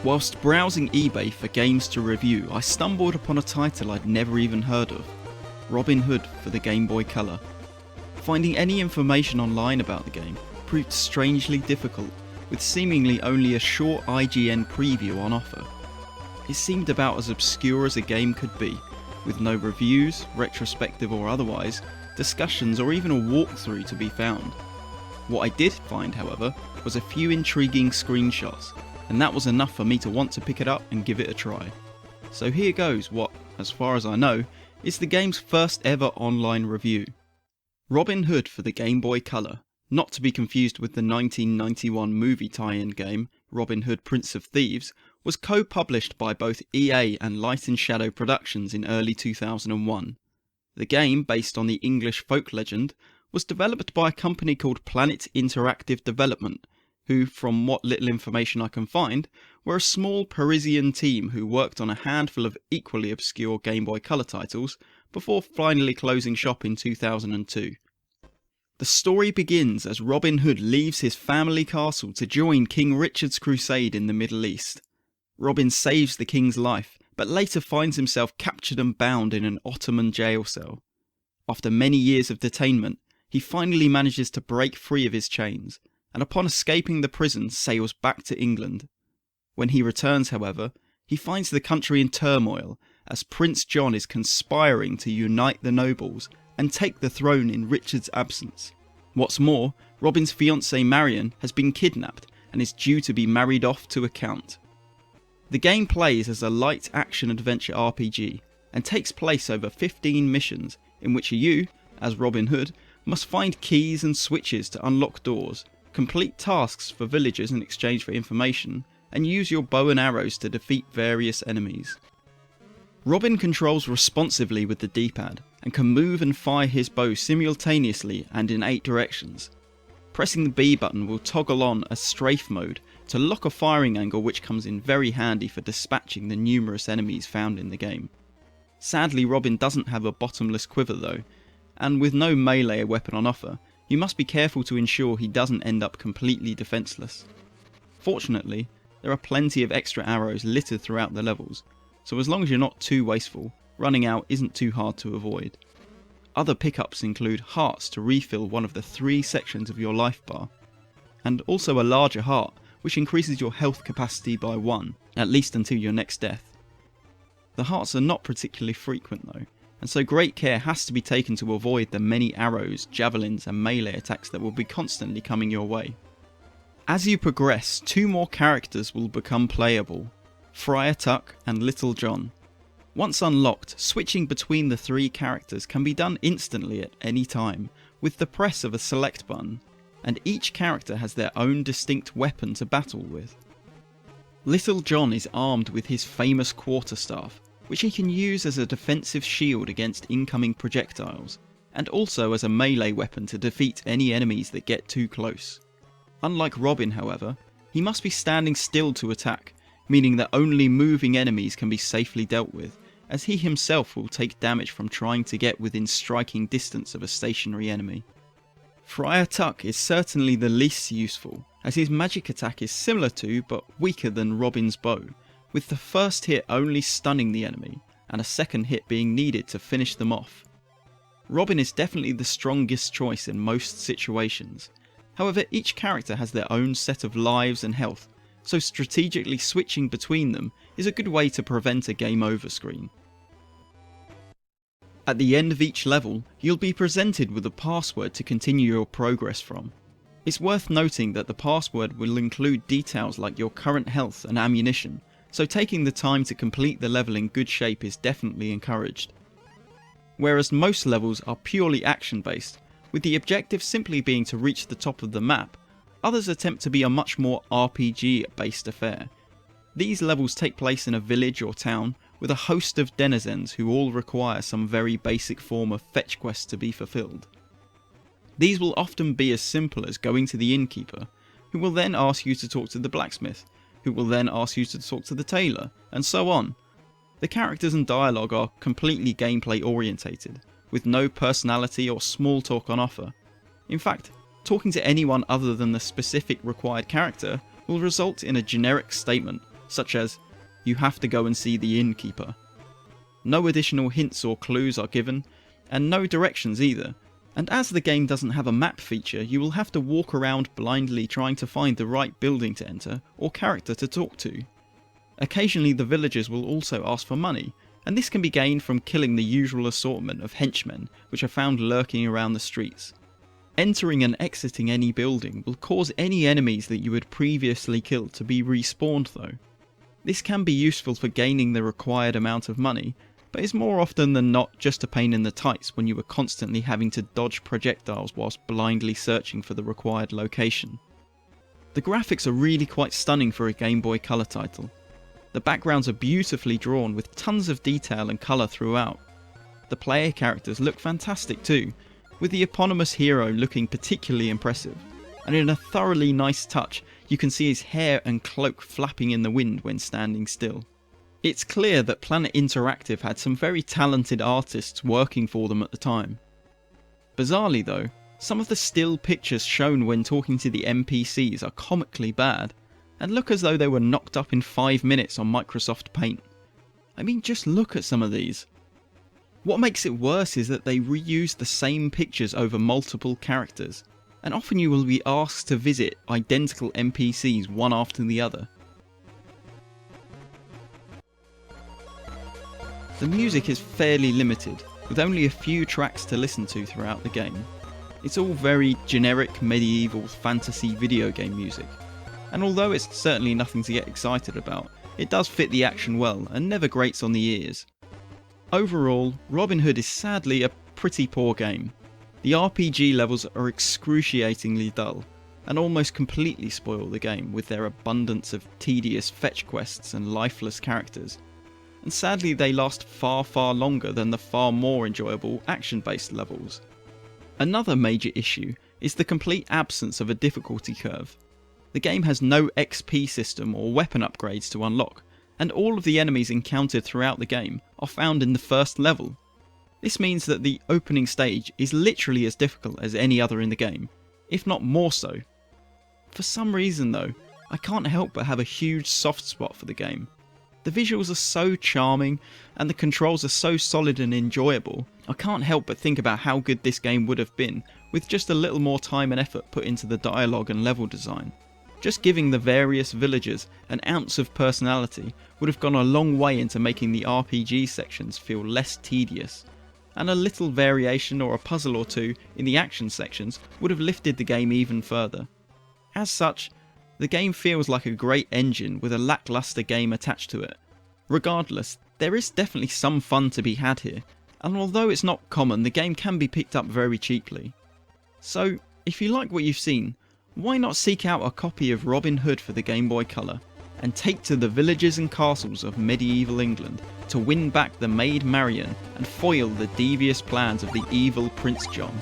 Whilst browsing eBay for games to review, I stumbled upon a title I'd never even heard of, Robin Hood for the Game Boy Color. Finding any information online about the game proved strangely difficult, with seemingly only a short IGN preview on offer. It seemed about as obscure as a game could be, with no reviews, retrospective or otherwise, discussions or even a walkthrough to be found. What I did find, however, was a few intriguing screenshots, and that was enough for me to want to pick it up and give it a try. So here goes what, as far as I know, is the game's first ever online review. Robin Hood for the Game Boy Color, not to be confused with the 1991 movie tie-in game Robin Hood Prince of Thieves, was co-published by both EA and Light & Shadow Productions in early 2001. The game, based on the English folk legend, was developed by a company called Planet Interactive Development, who, from what little information I can find, were a small Parisian team who worked on a handful of equally obscure Game Boy Color titles before finally closing shop in 2002. The story begins as Robin Hood leaves his family castle to join King Richard's crusade in the Middle East. Robin saves the king's life, but later finds himself captured and bound in an Ottoman jail cell. After many years of detainment, he finally manages to break free of his chains, and upon escaping the prison sails back to England. When he returns, however, he finds the country in turmoil as Prince John is conspiring to unite the nobles and take the throne in Richard's absence. What's more, Robin's fiancée Marion has been kidnapped and is due to be married off to a count. The game plays as a light action-adventure RPG and takes place over 15 missions in which you, as Robin Hood, must find keys and switches to unlock doors, complete tasks for villagers in exchange for information, and use your bow and arrows to defeat various enemies. Robin controls responsively with the D-pad and can move and fire his bow simultaneously and in 8 directions. Pressing the B button will toggle on a strafe mode to lock a firing angle, which comes in very handy for dispatching the numerous enemies found in the game. Sadly, Robin doesn't have a bottomless quiver though, and with no melee weapon on offer, you must be careful to ensure he doesn't end up completely defenceless. Fortunately, there are plenty of extra arrows littered throughout the levels, so as long as you're not too wasteful, running out isn't too hard to avoid. Other pickups include hearts to refill one of the 3 sections of your life bar, and also a larger heart which increases your health capacity by 1, at least until your next death. The hearts are not particularly frequent though, and so great care has to be taken to avoid the many arrows, javelins and melee attacks that will be constantly coming your way. As you progress, 2 more characters will become playable, Friar Tuck and Little John. Once unlocked, switching between the 3 characters can be done instantly at any time, with the press of a select button, and each character has their own distinct weapon to battle with. Little John is armed with his famous quarterstaff, which he can use as a defensive shield against incoming projectiles, and also as a melee weapon to defeat any enemies that get too close. Unlike Robin, however, he must be standing still to attack, meaning that only moving enemies can be safely dealt with, as he himself will take damage from trying to get within striking distance of a stationary enemy. Friar Tuck is certainly the least useful, as his magic attack is similar to but weaker than Robin's bow, with the first hit only stunning the enemy, and a second hit being needed to finish them off. Robin is definitely the strongest choice in most situations, however each character has their own set of lives and health, so strategically switching between them is a good way to prevent a game over screen. At the end of each level, you'll be presented with a password to continue your progress from. It's worth noting that the password will include details like your current health and ammunition, so taking the time to complete the level in good shape is definitely encouraged. Whereas most levels are purely action based, with the objective simply being to reach the top of the map, others attempt to be a much more RPG based affair. These levels take place in a village or town with a host of denizens who all require some very basic form of fetch quest to be fulfilled. These will often be as simple as going to the innkeeper, who will then ask you to talk to the blacksmith, who will then ask you to talk to the tailor, and so on. The characters and dialogue are completely gameplay orientated, with no personality or small talk on offer. In fact, talking to anyone other than the specific required character will result in a generic statement, such as, "You have to go and see the innkeeper." No additional hints or clues are given, and no directions either, and as the game doesn't have a map feature, you will have to walk around blindly trying to find the right building to enter or character to talk to. Occasionally the villagers will also ask for money, and this can be gained from killing the usual assortment of henchmen which are found lurking around the streets. Entering and exiting any building will cause any enemies that you had previously killed to be respawned though. This can be useful for gaining the required amount of money, but is more often than not just a pain in the tights when you are constantly having to dodge projectiles whilst blindly searching for the required location. The graphics are really quite stunning for a Game Boy Color title. The backgrounds are beautifully drawn with tons of detail and colour throughout. The player characters look fantastic too, with the eponymous hero looking particularly impressive, and in a thoroughly nice touch you can see his hair and cloak flapping in the wind when standing still. It's clear that Planet Interactive had some very talented artists working for them at the time. Bizarrely though, some of the still pictures shown when talking to the NPCs are comically bad, and look as though they were knocked up in 5 minutes on Microsoft Paint. I mean, just look at some of these. What makes it worse is that they reuse the same pictures over multiple characters, and often you will be asked to visit identical NPCs one after the other. The music is fairly limited, with only a few tracks to listen to throughout the game. It's all very generic medieval fantasy video game music, and although it's certainly nothing to get excited about, it does fit the action well and never grates on the ears. Overall, Robin Hood is sadly a pretty poor game. The RPG levels are excruciatingly dull, and almost completely spoil the game with their abundance of tedious fetch quests and lifeless characters. And sadly they last far longer than the far more enjoyable action-based levels. Another major issue is the complete absence of a difficulty curve. The game has no XP system or weapon upgrades to unlock, and all of the enemies encountered throughout the game are found in the first level. This means that the opening stage is literally as difficult as any other in the game, if not more so. For some reason though, I can't help but have a huge soft spot for the game. The visuals are so charming, and the controls are so solid and enjoyable, I can't help but think about how good this game would have been with just a little more time and effort put into the dialogue and level design. Just giving the various villagers an ounce of personality would have gone a long way into making the RPG sections feel less tedious, and a little variation or a puzzle or two in the action sections would have lifted the game even further. As such, the game feels like a great engine with a lackluster game attached to it. Regardless, there is definitely some fun to be had here, and although it's not common, the game can be picked up very cheaply. So, if you like what you've seen, why not seek out a copy of Robin Hood for the Game Boy Color, and take to the villages and castles of medieval England to win back the Maid Marian and foil the devious plans of the evil Prince John.